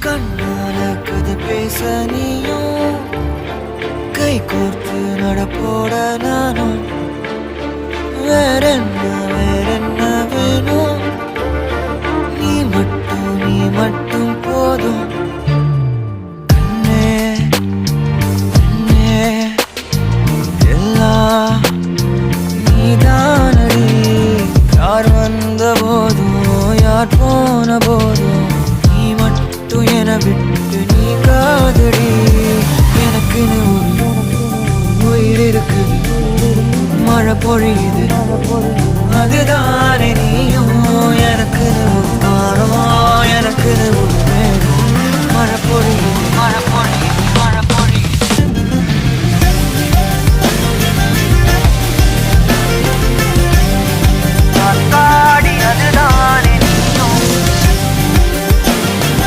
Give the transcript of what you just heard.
கண்ணால கதை பேச நீயும் கை கோர்த்து நடப்போட நானும் வேறென்ன வேணும் நீ மட்டும் போதும் கண்ணே கண்ணே எல்லாம் நீதானடி யார் வந்த போதும் யார் போன போதும் நீ மட்டும் என விட்டு நீ காதடி எனக்குன்னு உயிர் இருக்கு மழை பொழியுது அதுதானே நீயும் எனக்குன்னு வாரம் எனக்குன்னு மழை பொழியுது